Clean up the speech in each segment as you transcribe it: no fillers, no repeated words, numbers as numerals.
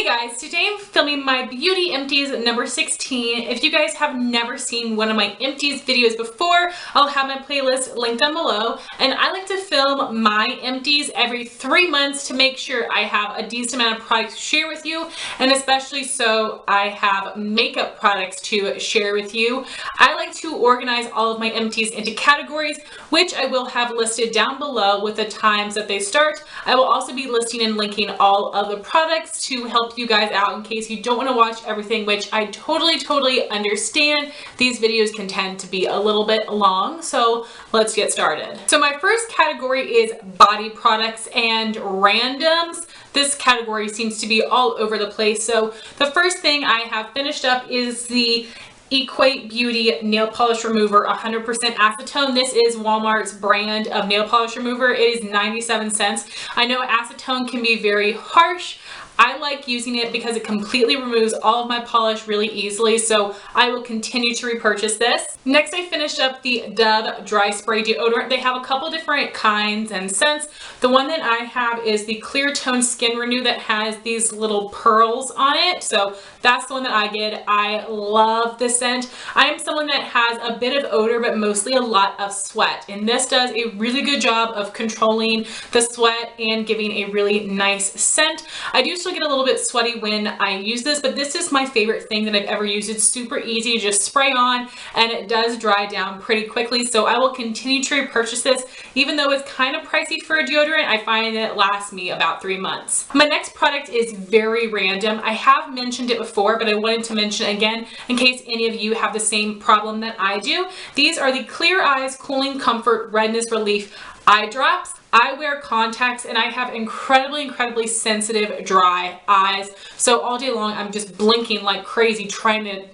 guys, today I'm filming my beauty empties number 16. If you guys have never seen one of my empties videos before, I'll have my playlist linked down below. And I like to film my empties every 3 months to make sure I have a decent amount of products to share with you, and especially so I have makeup products to share with you. I like to organize all of my empties into categories, which I will have listed down below with the times that they start. I will also be listing and linking all of the products to help you guys out in case you don't want to watch everything, which I totally understand. These videos can tend to be a little bit long, so let's get started. So my first category is body products and randoms. This category seems to be all over the place. So the first thing I have finished up is the Equate Beauty Nail Polish Remover 100% Acetone. This is Walmart's brand of nail polish remover. It is 97 cents. I know acetone can be very harsh. I like using it because it completely removes all of my polish really easily, so I will continue to repurchase this. Next, I finished up the Dove Dry Spray Deodorant. They have a couple different kinds and scents. The one that I have is the Clear Tone Skin Renew that has these little pearls on it, so that's the one that I get. I love this scent. I am someone that has a bit of odor, but mostly a lot of sweat, and this does a really good job of controlling the sweat and giving a really nice scent. I do still get a little bit sweaty when I use this, but this is my favorite thing that I've ever used. It's super easy to just spray on, and it does dry down pretty quickly, so I will continue to repurchase this. Even though it's kind of pricey for a deodorant, I find that it lasts me about 3 months. My next product is very random. I have mentioned it before, but I wanted to mention it again in case any of you have the same problem that I do. These are the Clear Eyes Cooling Comfort Redness Relief Eye Drops. I wear contacts and I have incredibly sensitive dry eyes. So all day long I'm just blinking like crazy trying to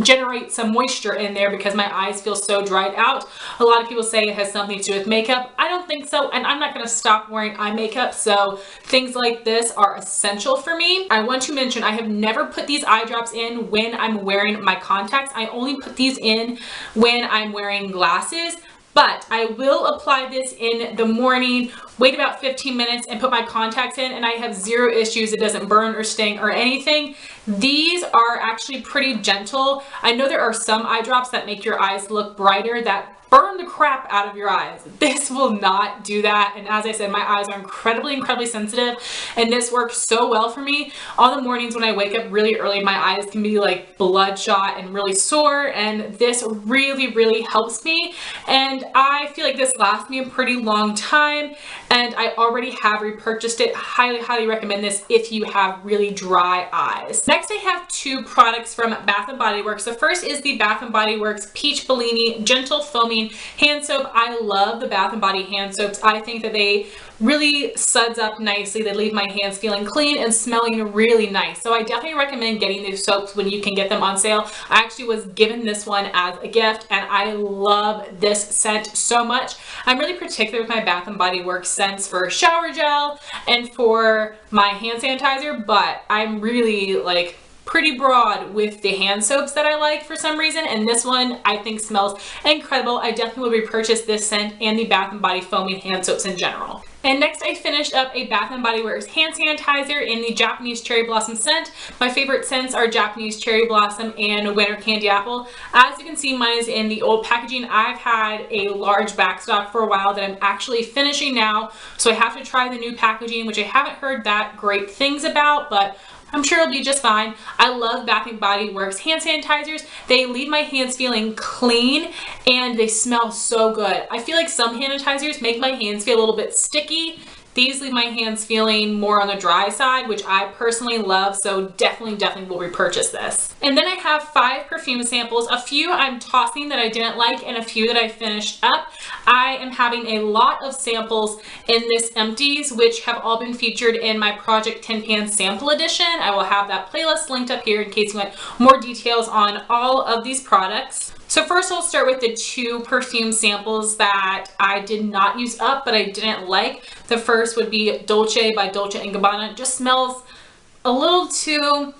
generate some moisture in there because my eyes feel so dried out. A lot of people say it has something to do with makeup. I don't think so, and I'm not going to stop wearing eye makeup, so things like this are essential for me. I want to mention I have never put these eye drops in when I'm wearing my contacts. I only put these in when I'm wearing glasses. But I will apply this in the morning, wait about 15 minutes and put my contacts in, and I have zero issues. It doesn't burn or sting or anything. These are actually pretty gentle. I know there are some eye drops that make your eyes look brighter that burn the crap out of your eyes. This will not do that. And as I said, my eyes are incredibly sensitive, and this works so well for me. On the mornings when I wake up really early, my eyes can be like bloodshot and really sore, and this really helps me. And I feel like this lasts me a pretty long time, and I already have repurchased it. Highly recommend this if you have really dry eyes. Next, I have two products from Bath & Body Works. The first is the Bath & Body Works Peach Bellini Gentle Foaming Hand Soap. I love the Bath & Body hand soaps. I think that they really suds up nicely. They leave my hands feeling clean and smelling really nice. So I definitely recommend getting these soaps when you can get them on sale. I actually was given this one as a gift, and I love this scent so much. I'm really particular with my Bath & Body Works scents for shower gel and for my hand sanitizer, but I'm really like pretty broad with the hand soaps that I like for some reason, and this one I think smells incredible. I definitely will repurchase this scent and the Bath & Body foaming hand soaps in general. And next, I finished up a Bath & Body Works hand sanitizer in the Japanese Cherry Blossom scent. My favorite scents are Japanese Cherry Blossom and Winter Candy Apple. As you can see, mine is in the old packaging. I've had a large backstock for a while that I'm actually finishing now, so I have to try the new packaging, which I haven't heard that great things about, but I'm sure it'll be just fine. I love Bath & Body Works hand sanitizers. They leave my hands feeling clean and they smell so good. I feel like some hand sanitizers make my hands feel a little bit sticky. These leave my hands feeling more on the dry side, which I personally love, so definitely will repurchase this. And then I have 5 perfume samples. A few I'm tossing that I didn't like, and a few that I finished up. I am having a lot of samples in this Empties, which have all been featured in my Project Tin Pan Sample Edition. I will have that playlist linked up here in case you want more details on all of these products. So first I'll start with the 2 perfume samples that I did not use up but I didn't like. The first would be Dolce by Dolce & Gabanna. It just smells a little too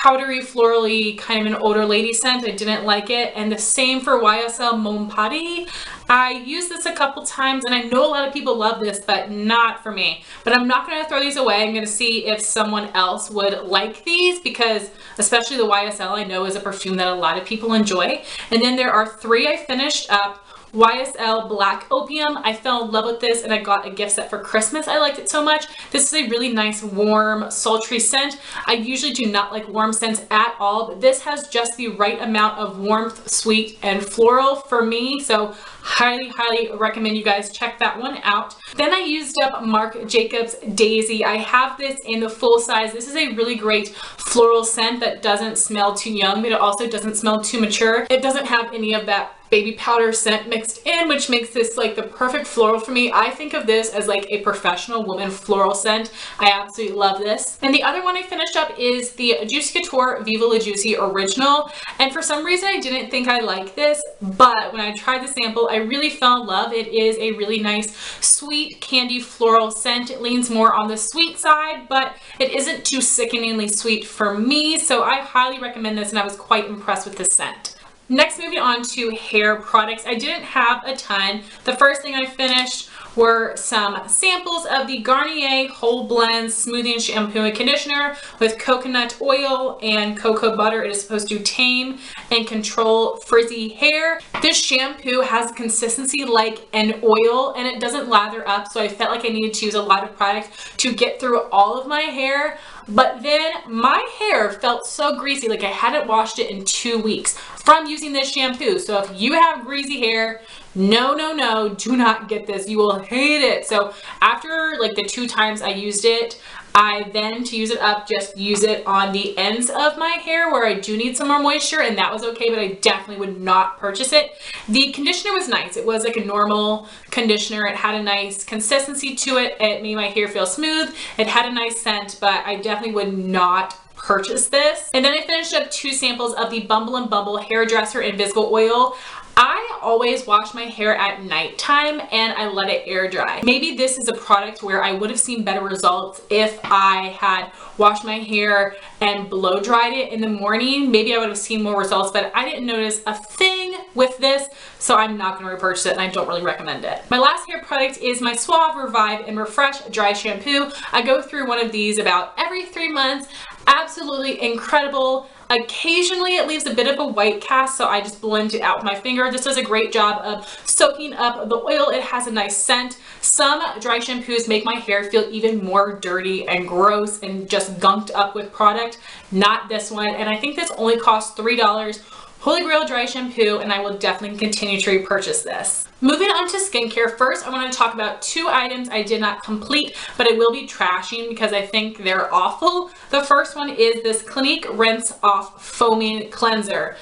powdery, florally, kind of an older lady scent. I didn't like it. And the same for YSL Mon Paris. I used this a couple times and I know a lot of people love this, but not for me. But I'm not going to throw these away. I'm going to see if someone else would like these, because especially the YSL I know is a perfume that a lot of people enjoy. And then there are 3 I finished up. YSL Black Opium. I fell in love with this and I got a gift set for Christmas. I liked it so much. This is a really nice, warm, sultry scent. I usually do not like warm scents at all, but this has just the right amount of warmth, sweet, and floral for me. So highly recommend you guys check that one out. Then I used up Marc Jacobs Daisy. I have this in the full size. This is a really great floral scent that doesn't smell too young, but it also doesn't smell too mature. It doesn't have any of that baby powder scent mixed in, which makes this like the perfect floral for me. I think of this as like a professional woman floral scent. I absolutely love this. And the other one I finished up is the Juicy Couture Viva La Juicy Original. And for some reason I didn't think I liked this, but when I tried the sample, I really fell in love. It is a really nice, sweet candy floral scent. It leans more on the sweet side, but it isn't too sickeningly sweet for me. So I highly recommend this and I was quite impressed with the scent. Next, moving on to hair products. I didn't have a ton. The first thing I finished were some samples of the Garnier Whole Blend Smoothing Shampoo and Conditioner with coconut oil and cocoa butter. It is supposed to tame and control frizzy hair. This shampoo has a consistency like an oil and it doesn't lather up, so I felt like I needed to use a lot of product to get through all of my hair. But then my hair felt so greasy, like I hadn't washed it in 2 weeks from using this shampoo. So if you have greasy hair, no, do not get this. You will hate it. So after like the 2 times I used it, I then, to use it up, just use it on the ends of my hair where I do need some more moisture, and that was okay, but I definitely would not purchase it. The conditioner was nice. It was like a normal conditioner. It had a nice consistency to it. It made my hair feel smooth. It had a nice scent, but I definitely would not purchase this. And then I finished up 2 samples of the Bumble & Bumble Hairdresser Invisible Oil. I always wash my hair at nighttime and I let it air dry. Maybe this is a product where I would have seen better results if I had washed my hair and blow dried it in the morning. Maybe I would have seen more results, but I didn't notice a thing with this, so I'm not going to repurchase it and I don't really recommend it. My last hair product is my Suave Revive and Refresh Dry Shampoo. I go through one of these about every 3 months. Absolutely incredible. Occasionally it leaves a bit of a white cast, so I just blend it out with my finger. This does a great job of soaking up the oil. It has a nice scent. Some dry shampoos make my hair feel even more dirty and gross and just gunked up with product. Not this one, and I think this only costs $3. Holy Grail dry shampoo, and I will definitely continue to repurchase this. Moving on to skincare, first I want to talk about 2 items I did not complete, but I will be trashing because I think they're awful. The first one is this Clinique Rinse Off Foaming Cleanser.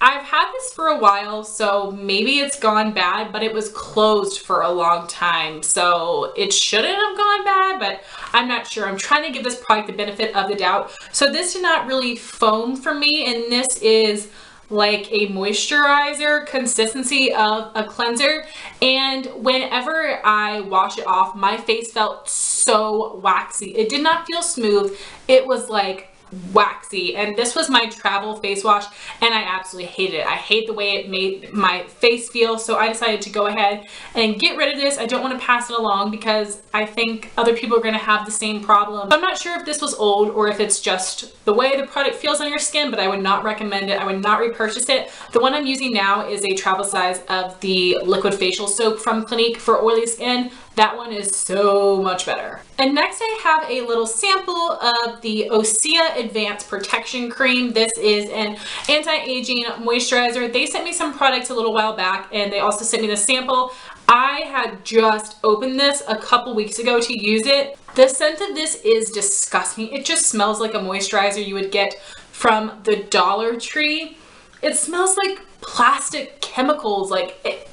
I've had this for a while, so maybe it's gone bad, but it was closed for a long time, so it shouldn't have gone bad, but I'm not sure. I'm trying to give this product the benefit of the doubt. So this did not really foam for me, and this is like a moisturizer consistency of a cleanser, and whenever I wash it off, my face felt so waxy. It did not feel smooth. It was like waxy, and this was my travel face wash and I absolutely hated it. I hate the way it made my face feel, so I decided to go ahead and get rid of this. I don't want to pass it along because I think other people are going to have the same problem. I'm not sure if this was old or if it's just the way the product feels on your skin, but I would not recommend it. I would not repurchase it. The one I'm using now is a travel size of the liquid facial soap from Clinique for oily skin. That one is so much better. And next I have a little sample of the Osea Advanced Protection Cream. This is an anti-aging moisturizer. They sent me some products a little while back and they also sent me the sample. I had just opened this a couple weeks ago to use it. The scent of this is disgusting. It just smells like a moisturizer you would get from the Dollar Tree. It smells like plastic chemicals.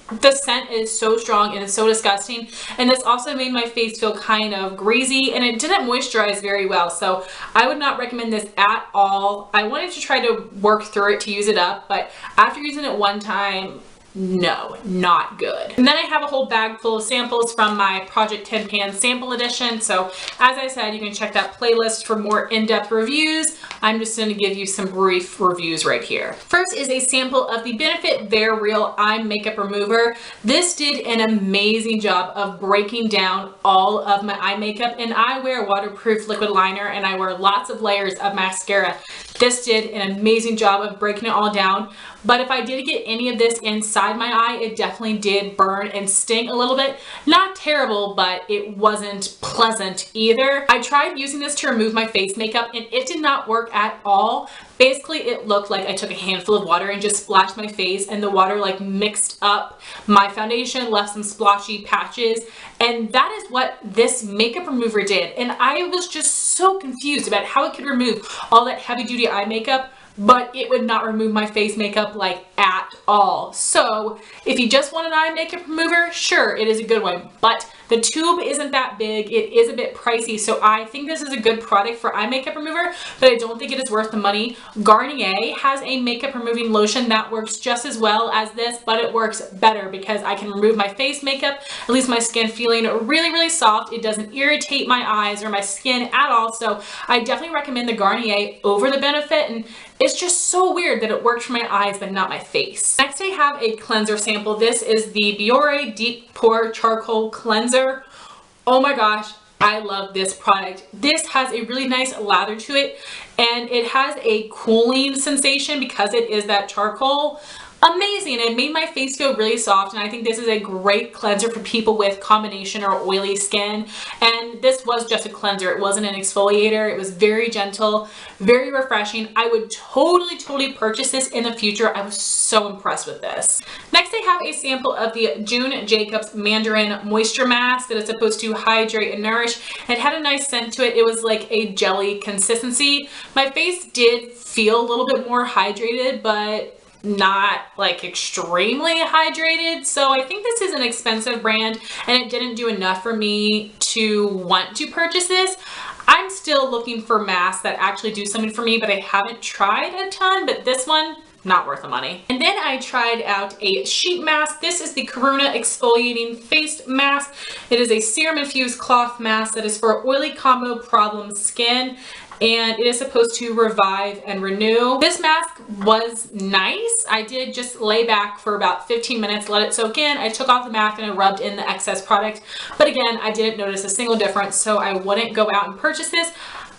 The scent is so strong and it's so disgusting, and this also made my face feel kind of greasy, and it didn't moisturize very well, so I would not recommend this at all. I wanted to try to work through it to use it up, but after using it one time, no, not good. And then I have a whole bag full of samples from my Project 10 Pan sample edition. So as I said, you can check that playlist for more in-depth reviews. I'm just going to give you some brief reviews right here. First is a sample of the Benefit Bare Real Eye Makeup Remover. This did an amazing job of breaking down all of my eye makeup, and I wear a waterproof liquid liner and I wear lots of layers of mascara. This did an amazing job of breaking it all down, but if I did get any of this inside my eye, it definitely did burn and sting a little bit. Not terrible, but it wasn't pleasant either. I tried using this to remove my face makeup and it did not work at all. Basically, it looked like I took a handful of water and just splashed my face, and the water like mixed up my foundation, left some splotchy patches, and that is what this makeup remover did. And I was just so confused about how it could remove all that heavy duty eye makeup, but it would not remove my face makeup like at all. So if you just want an eye makeup remover, sure, it is a good one, but the tube isn't that big. It is a bit pricey, so I think this is a good product for eye makeup remover, but I don't think it is worth the money. Garnier has a makeup removing lotion that works just as well as this, but it works better because I can remove my face makeup, at least my skin feeling really, really soft. It doesn't irritate my eyes or my skin at all, so I definitely recommend the Garnier over the Benefit, and it's just so weird that it worked for my eyes but not my face. Next, I have a cleanser sample. This is the Biore Deep Pore Charcoal Cleanser. Oh my gosh, I love this product. This has a really nice lather to it, and it has a cooling sensation because it is that charcoal. Amazing. It made my face feel really soft, and I think this is a great cleanser for people with combination or oily skin. And this was just a cleanser. It wasn't an exfoliator. It was very gentle, very refreshing. I would totally purchase this in the future. I was so impressed with this. Next, I have a sample of the June Jacobs Mandarin Moisture Mask that is supposed to hydrate and nourish. It had a nice scent to it. It was like a jelly consistency. My face did feel a little bit more hydrated, but not like extremely hydrated. So I think this is an expensive brand and it didn't do enough for me to want to purchase this. I'm still looking for masks that actually do something for me, but I haven't tried a ton, but this one, not worth the money. And then I tried out a sheet mask. This is the Corona Exfoliating Face Mask. It is a serum infused cloth mask that is for oily combo problem skin, and it is supposed to revive and renew. This mask was nice. I did just lay back for about 15 minutes, let it soak in. I took off the mask and I rubbed in the excess product. But again, I didn't notice a single difference, so I wouldn't go out and purchase this.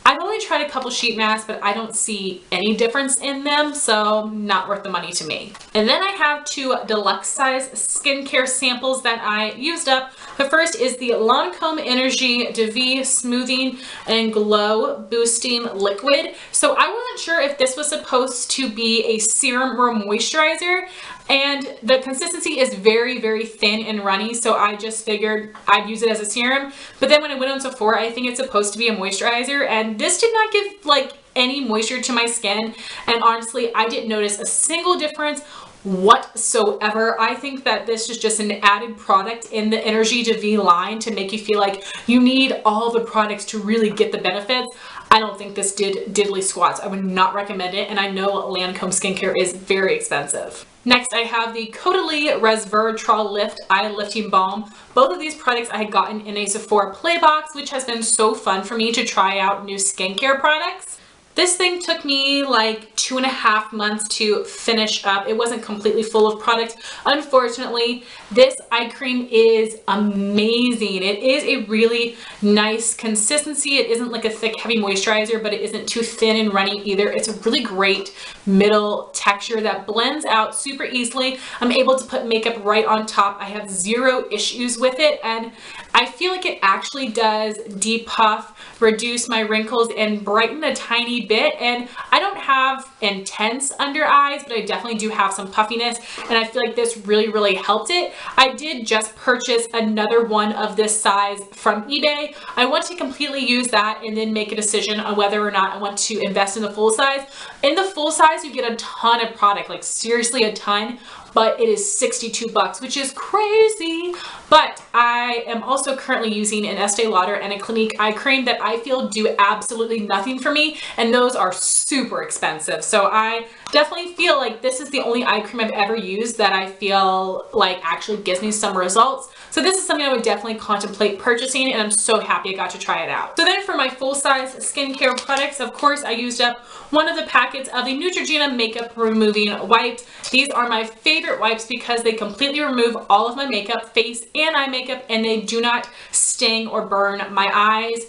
I've only tried a couple sheet masks, but I don't see any difference in them, so not worth the money to me. And then I have two deluxe size skincare samples that I used up. The first is the Lancome Energy de Vie Smoothing and Glow Boosting Liquid. So I wasn't sure if this was supposed to be a serum or a moisturizer, and the consistency is very thin and runny, so I just figured I'd use it as a serum. But then when I went on Sephora, I think it's supposed to be a moisturizer, and this did not give like any moisture to my skin, and honestly I didn't notice a single difference whatsoever. I think that this is just an added product in the Energy de Vie line to make you feel like you need all the products to really get the benefits. I don't think this did diddly squats. I would not recommend it, and I know Lancome skincare is very expensive. Next, I have the Caudalie Resveratrol Lift Eye Lifting Balm. Both of these products I had gotten in a Sephora Play Box, which has been so fun for me to try out new skincare products. This thing took me like 2.5 months to finish up. It wasn't completely full of product. Unfortunately, this eye cream is amazing. It is a really nice consistency. It isn't like a thick, heavy moisturizer, but it isn't too thin and runny either. It's a really great middle texture that blends out super easily. I'm able to put makeup right on top. I have zero issues with it, and I feel like it actually does depuff, reduce my wrinkles, and brighten a tiny bit. And I don't have intense under eyes, but I definitely do have some puffiness, and I feel like this really helped it. I did just purchase another one of this size from eBay. I want to completely use that and then make a decision on whether or not I want to invest in the full size. In the full size, you get a ton of product, like seriously a ton, but it is $62, which is crazy. But I am also currently using an Estee Lauder and a Clinique eye cream that I feel do absolutely nothing for me, and those are super expensive. So I definitely feel like this is the only eye cream I've ever used that I feel like actually gives me some results. So this is something I would definitely contemplate purchasing, and I'm so happy I got to try it out. So then for my full-size skincare products, of course, I used up one of the packets of the Neutrogena makeup removing wipes. These are my favorite wipes because they completely remove all of my makeup, face and eye makeup, and they do not sting or burn my eyes.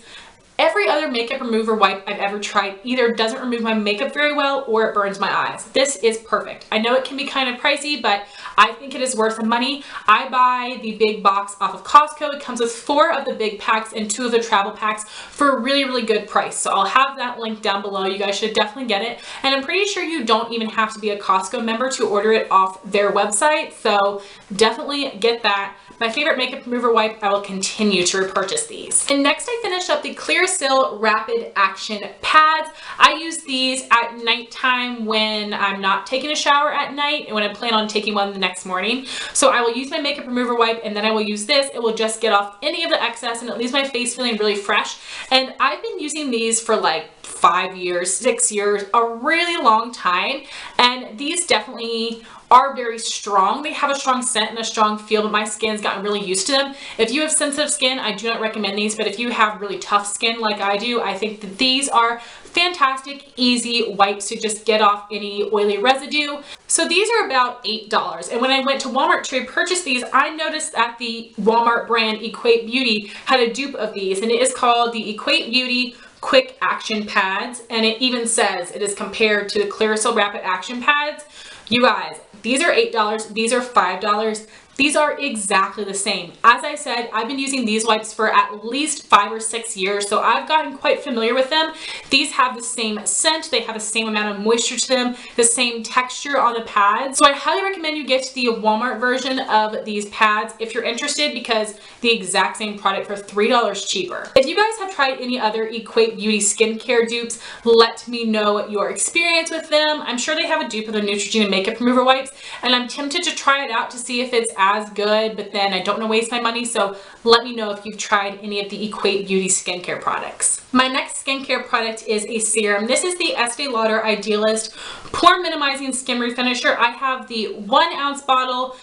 Every other makeup remover wipe I've ever tried either doesn't remove my makeup very well or it burns my eyes. This is perfect. I know it can be kind of pricey, but I think it is worth the money. I buy the big box off of Costco. It comes with 4 of the big packs and 2 of the travel packs for a really, really good price. So I'll have that link down below. You guys should definitely get it. And I'm pretty sure you don't even have to be a Costco member to order it off their website. So definitely get that. My favorite makeup remover wipe, I will continue to repurchase these. And next I finished up the Clearasil Rapid Action Pads. I use these at nighttime when I'm not taking a shower at night and when I plan on taking one the next morning. So I will use my makeup remover wipe and then I will use this. It will just get off any of the excess and it leaves my face feeling really fresh. And I've been using these for like 5 years, 6 years, a really long time. And these definitely are very strong. They have a strong scent and a strong feel, but my skin's gotten really used to them. If you have sensitive skin, I do not recommend these, but if you have really tough skin like I do, I think that these are fantastic, easy wipes to just get off any oily residue. So these are about $8. And when I went to Walmart to purchase these, I noticed that the Walmart brand Equate Beauty had a dupe of these, and it is called the Equate Beauty Quick Action Pads, and it even says it is compared to the Clearasil Rapid Action Pads. You guys, these are $8, these are $5. These are exactly the same. As I said, I've been using these wipes for at least 5 or 6 years, so I've gotten quite familiar with them. These have the same scent, they have the same amount of moisture to them, the same texture on the pads. So I highly recommend you get the Walmart version of these pads if you're interested, because the exact same product for $3 cheaper. If you guys have tried any other Equate Beauty skincare dupes, let me know your experience with them. I'm sure they have a dupe of the Neutrogena makeup remover wipes, and I'm tempted to try it out to see if it's as good, but then I don't want to waste my money, so let me know if you've tried any of the Equate Beauty skincare products. My next skincare product is a serum. This is the Estee Lauder Idealist Pore Minimizing Skin Refinisher. I have the 1 ounce bottle.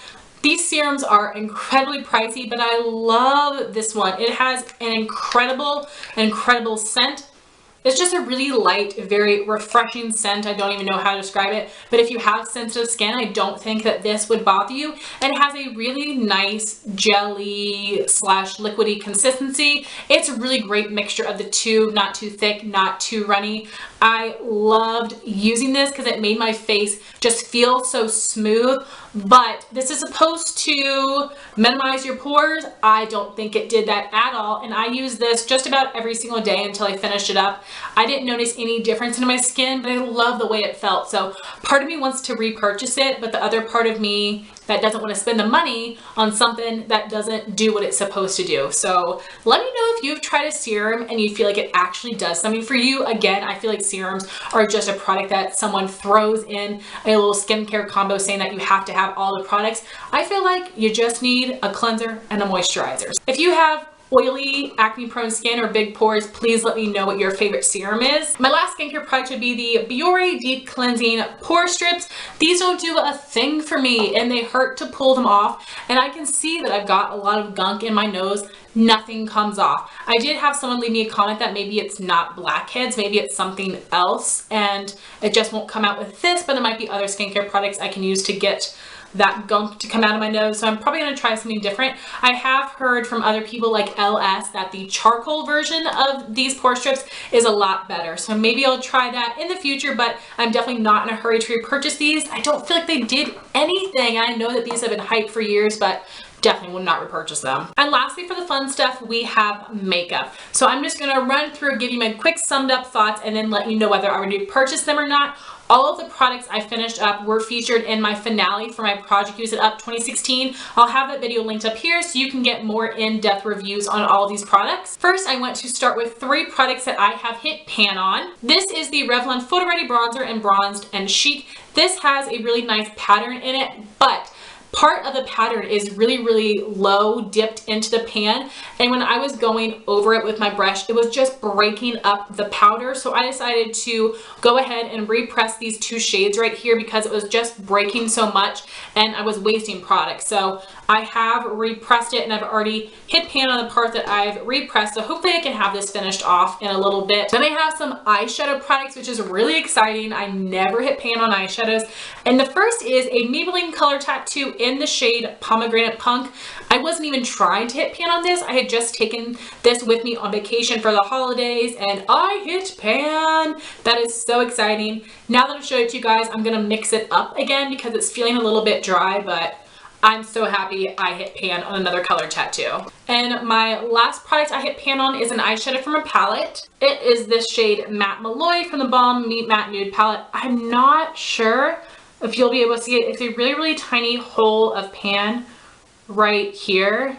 These serums are incredibly pricey, but I love this one. It has an incredible scent. It's just a really light, very refreshing scent. I don't even know how to describe it, but if you have sensitive skin, I don't think that this would bother you. And it has a really nice jelly slash liquidy consistency. It's a really great mixture of the two, not too thick, not too runny. I loved using this because it made my face just feel so smooth, but this is supposed to minimize your pores. I don't think it did that at all, and I use this just about every single day until I finished it up. I didn't notice any difference in my skin, but I love the way it felt. So part of me wants to repurchase it, but the other part of me that doesn't want to spend the money on something that doesn't do what it's supposed to do. So let me know if you've tried a serum and you feel like it actually does something for you. Again, I feel like serums are just a product that someone throws in a little skincare combo saying that you have to have all the products. I feel like you just need a cleanser and a moisturizer. If you have oily, acne-prone skin or big pores, please let me know what your favorite serum is. My last skincare product would be the Biore Deep Cleansing Pore Strips. These don't do a thing for me and they hurt to pull them off, and I can see that I've got a lot of gunk in my nose. Nothing comes off. I did have someone leave me a comment that maybe it's not blackheads, maybe it's something else and it just won't come out with this, but there might be other skincare products I can use to get that gunk to come out of my nose, so I'm probably going to try something different. I have heard from other people like LS that the charcoal version of these pore strips is a lot better, so maybe I'll try that in the future, but I'm definitely not in a hurry to repurchase these. I don't feel like they did anything. I know that these have been hyped for years, but definitely will not repurchase them. And lastly, for the fun stuff, we have makeup. So I'm just going to run through, give you my quick summed up thoughts, and then let you know whether I would repurchase them or not. All of the products I finished up were featured in my finale for my Project Use It Up 2016. I'll have that video linked up here so you can get more in-depth reviews on all of these products. First, I want to start with 3 products that I have hit pan on. This is the Revlon Photo Ready Bronzer in Bronzed and Chic. This has a really nice pattern in it, but part of the pattern is really low dipped into the pan, and when I was going over it with my brush, it was just breaking up the powder. So I decided to go ahead and repress these two shades right here because it was just breaking so much and I was wasting product. So I have repressed it and I've already hit pan on the part that I've repressed. So hopefully I can have this finished off in a little bit. Then I have some eyeshadow products, which is really exciting. I never hit pan on eyeshadows. And the first is a Maybelline Color Tattoo in the shade Pomegranate Punk. I wasn't even trying to hit pan on this. I had just taken this with me on vacation for the holidays and I hit pan. That is so exciting. Now that I've showed it to you guys, I'm gonna mix it up again because it's feeling a little bit dry, but I'm so happy I hit pan on another color tattoo. And my last product I hit pan on is an eyeshadow from a palette. It is this shade Matte Malloy from the Balm Meet Matte Nude palette. I'm not sure if you'll be able to see it. It's a really tiny hole of pan right here.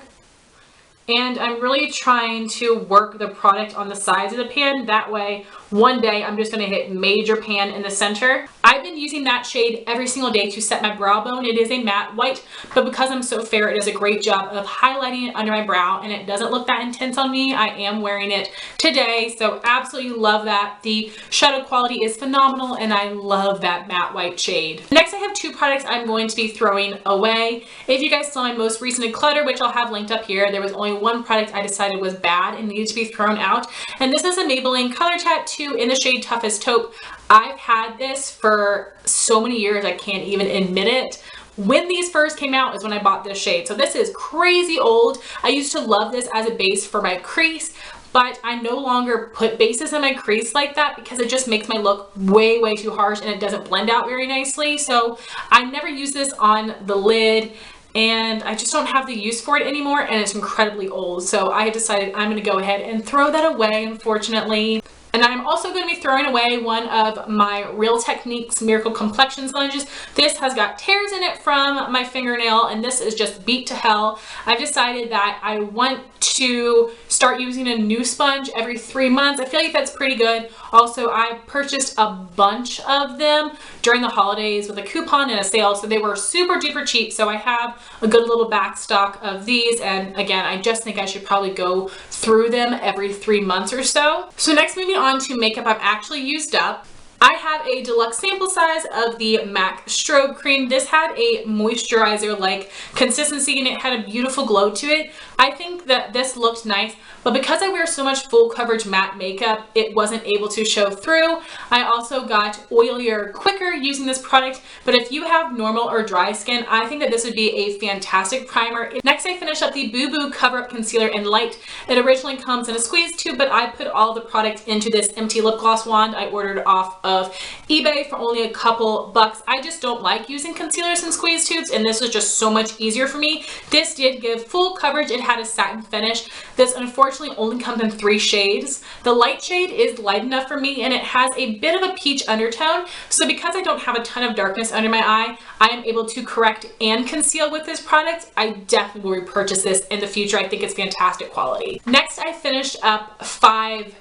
And I'm really trying to work the product on the sides of the pan. That way, one day I'm just gonna hit major pan in the center. I've been using that shade every single day to set my brow bone. It is a matte white, but because I'm so fair, it does a great job of highlighting it under my brow and it doesn't look that intense on me. I am wearing it today, so absolutely love that. The shadow quality is phenomenal and I love that matte white shade. Next, I have two products I'm going to be throwing away. If you guys saw my most recent declutter, which I'll have linked up here, there was only one product I decided was bad and needed to be thrown out, and this is a Maybelline Color Tattoo in the shade Tough as Taupe. I've had this for so many years I can't even admit it. When these first came out is when I bought this shade, so this is crazy old. I used to love this as a base for my crease, but I no longer put bases in my crease like that because it just makes my look way too harsh and it doesn't blend out very nicely. So I never use this on the lid and I just don't have the use for it anymore, and it's incredibly old. So I decided I'm going to go ahead and throw that away, unfortunately. And I'm also going to be throwing away one of my Real Techniques Miracle Complexion sponges. This has got tears in it from my fingernail and this is just beat to hell. I've decided that I want to start using a new sponge every 3 months. I feel like that's pretty good. Also, I purchased a bunch of them during the holidays with a coupon and a sale, so they were super duper cheap. So I have a good little back stock of these, and again, I just think I should probably go through them every 3 months or so. So next, moving on to makeup I've actually used up. I have a deluxe sample size of the MAC Strobe Cream. This had a moisturizer-like consistency and it had a beautiful glow to it. I think that this looked nice, but because I wear so much full coverage matte makeup, it wasn't able to show through. I also got oilier quicker using this product, but if you have normal or dry skin, I think that this would be a fantastic primer. Next, I finished up the Boo Boo Cover Up Concealer in Light. It originally comes in a squeeze tube, but I put all the product into this empty lip gloss wand I ordered off of eBay for only a couple bucks. I just don't like using concealers in squeeze tubes, and this was just so much easier for me. This did give full coverage. It had a satin finish. This unfortunately only comes in 3 shades. The light shade is light enough for me and it has a bit of a peach undertone. So because I don't have a ton of darkness under my eye, I am able to correct and conceal with this product. I definitely will repurchase this in the future. I think it's fantastic quality. Next, I finished up 5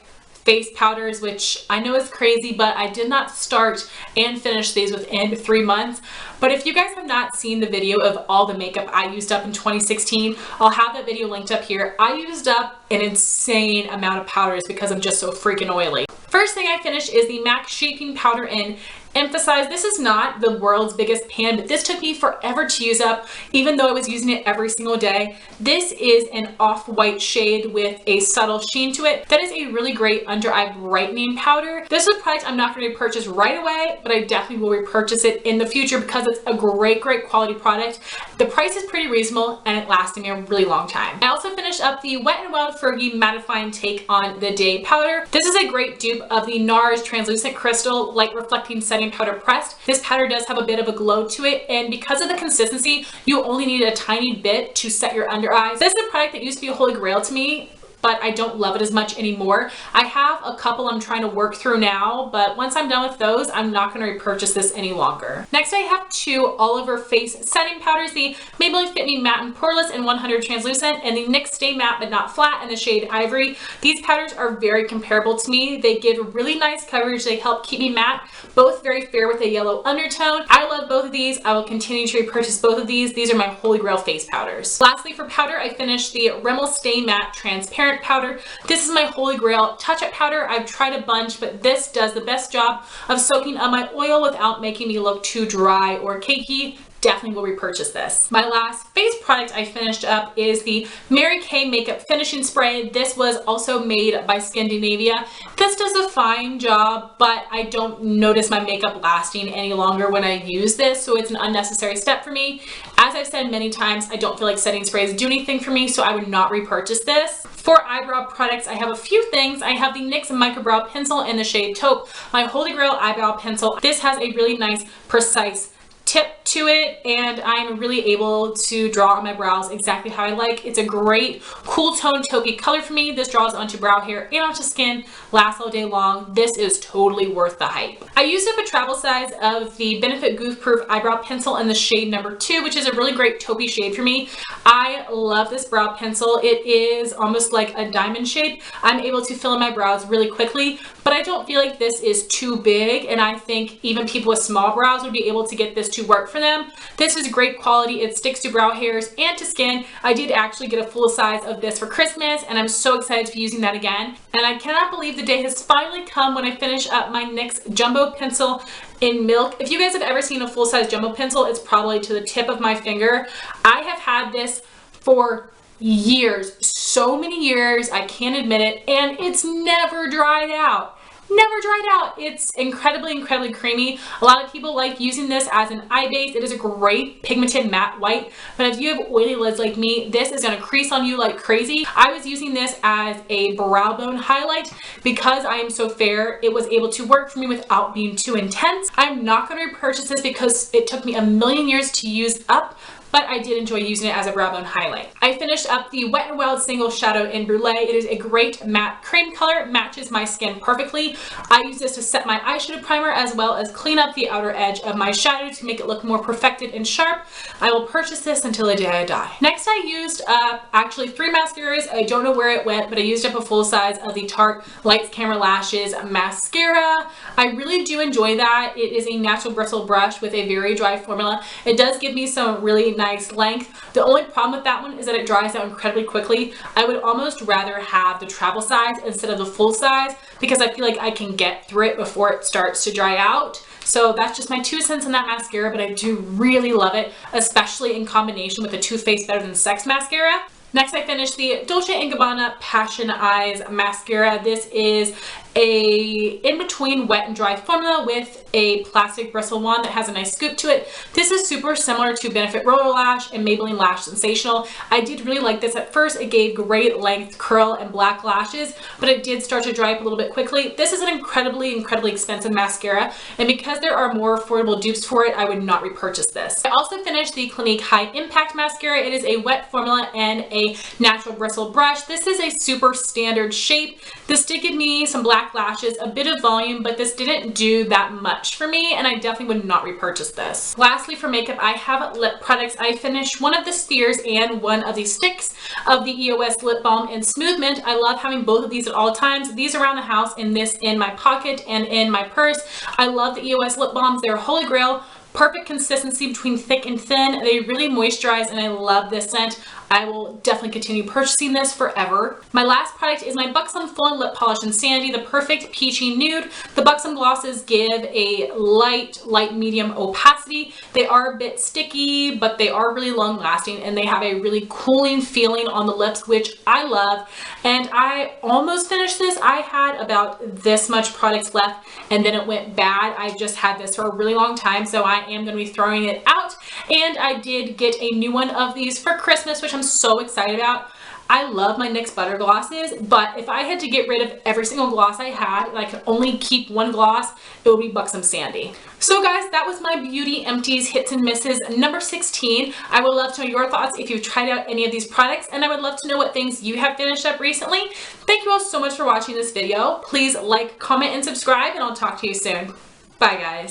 face powders, which I know is crazy, but I did not start and finish these within 3 months. But if you guys have not seen the video of all the makeup I used up in 2016, I'll have that video linked up here. I used up an insane amount of powders because I'm just so freaking oily. First thing I finished is the MAC Shaping Powder in Emphasize. This is not the world's biggest pan, but this took me forever to use up, even though I was using it every single day. This is an off-white shade with a subtle sheen to it. That is a really great under-eye brightening powder. This is a product I'm not going to repurchase right away, but I definitely will repurchase it in the future because it's a great quality product. The price is pretty reasonable and it lasted me a really long time. I also finished up the Wet n Wild Fergie Mattifying Take on the Day powder. This is a great dupe of the NARS Translucent Crystal Light Reflecting Setting Powder Pressed. This powder does have a bit of a glow to it, and because of the consistency, you only need a tiny bit to set your under eyes. This is a product that used to be a holy grail to me, but I don't love it as much anymore. I have a couple I'm trying to work through now, but once I'm done with those, I'm not going to repurchase this any longer. Next, I have two all over face setting powders, the Maybelline Fit Me Matte and Poreless in 100 Translucent and the NYX Stay Matte But Not Flat in the shade Ivory. These powders are very comparable to me. They give really nice coverage. They help keep me matte, both very fair with a yellow undertone. I love both of these. I will continue to repurchase both of these. These are my holy grail face powders. Lastly, for powder, I finished the Rimmel Stay Matte Transparent Powder. This is my holy grail touch-up powder. I've tried a bunch, but this does the best job of soaking up my oil without making me look too dry or cakey. Definitely will repurchase this. My last face product I finished up is the Mary Kay Makeup Finishing Spray. This was also made by Scandinavia. This does a fine job, but I don't notice my makeup lasting any longer when I use this, so it's an unnecessary step for me. As I've said many times, I don't feel like setting sprays do anything for me, so I would not repurchase this. For eyebrow products, I have a few things. I have the NYX Microbrow Pencil in the shade Taupe, my holy grail eyebrow pencil. This has a really nice, precise tip to it, and I'm really able to draw on my brows exactly how I like. It's a great cool tone taupey color for me. This draws onto brow hair and onto skin, lasts all day long. This is totally worth the hype. I used up a travel size of the Benefit Goof Proof Eyebrow Pencil in the shade number 2, which is a really great taupey shade for me. I love this brow pencil. It is almost like a diamond shape. I'm able to fill in my brows really quickly, but I don't feel like this is too big, and I think even people with small brows would be able to get this to work for them. This is great quality. It sticks to brow hairs and to skin. I did actually get a full size of this for Christmas, and I'm so excited to be using that again. And I cannot believe the day has finally come when I finish up my NYX Jumbo Pencil in Milk. If you guys have ever seen a full-size jumbo pencil, it's probably to the tip of my finger. I have had this for years, so many years, I can't admit it, and it's never dried out. Never dried out. It's incredibly creamy. A lot of people like using this as an eye base. It is a great pigmented matte white, but if you have oily lids like me, this is going to crease on you like crazy. I was using this as a brow bone highlight because I am so fair. It was able to work for me without being too intense. I'm not going to repurchase this because it took me a million years to use up, but I did enjoy using it as a brow bone highlight. I finished up the Wet n Wild Single Shadow in Brulee. It is a great matte cream color, matches my skin perfectly. I use this to set my eyeshadow primer as well as clean up the outer edge of my shadow to make it look more perfected and sharp. I will purchase this until the day I die. Next, I used up actually 3 mascaras. I don't know where it went, but I used up a full size of the Tarte Lights Camera Lashes mascara. I really do enjoy that. It is a natural bristle brush with a very dry formula. It does give me some really nice length. The only problem with that one is that it dries out incredibly quickly. I would almost rather have the travel size instead of the full size because I feel like I can get through it before it starts to dry out. So that's just my 2 cents on that mascara, but I do really love it, especially in combination with the Too Faced Better Than Sex mascara. Next, I finished the Dolce & Gabbana Passion Eyes mascara. This is a in-between wet and dry formula with a plastic bristle wand that has a nice scoop to it. This is super similar to Benefit Roller Lash and Maybelline Lash Sensational. I did really like this at first. It gave great length, curl, and black lashes, but it did start to dry up a little bit quickly. This is an incredibly expensive mascara, and because there are more affordable dupes for it, I would not repurchase this. I also finished the Clinique High Impact Mascara. It is a wet formula and a natural bristle brush. This is a super standard shape. This did give me some black lashes, a bit of volume, but this didn't do that much for me, and I definitely would not repurchase this. Lastly, for makeup, I have lip products. I finished one of the spheres and one of the sticks of the EOS Lip Balm in Smooth Mint. I love having both of these at all times. These around the house and this in my pocket and in my purse. I love the EOS Lip Balms. They're holy grail. Perfect consistency between thick and thin. They really moisturize, and I love this scent. I will definitely continue purchasing this forever. My last product is my Buxom Full Lip Polish Insanity, the Perfect Peachy Nude. The Buxom glosses give a light medium opacity. They are a bit sticky, but they are really long lasting, and they have a really cooling feeling on the lips, which I love. And I almost finished this. I had about this much product left, and then it went bad. I just had this for a really long time, so I am going to be throwing it out. And I did get a new one of these for Christmas, which I'm so excited about. I love my NYX Butter glosses, but if I had to get rid of every single gloss I had and I could only keep one gloss, it would be Buxom Sandy. So guys, that was my Beauty Empties Hits and Misses number 16. I would love to know your thoughts if you've tried out any of these products, and I would love to know what things you have finished up recently. Thank you all so much for watching this video. Please like, comment, and subscribe, and I'll talk to you soon. Bye guys.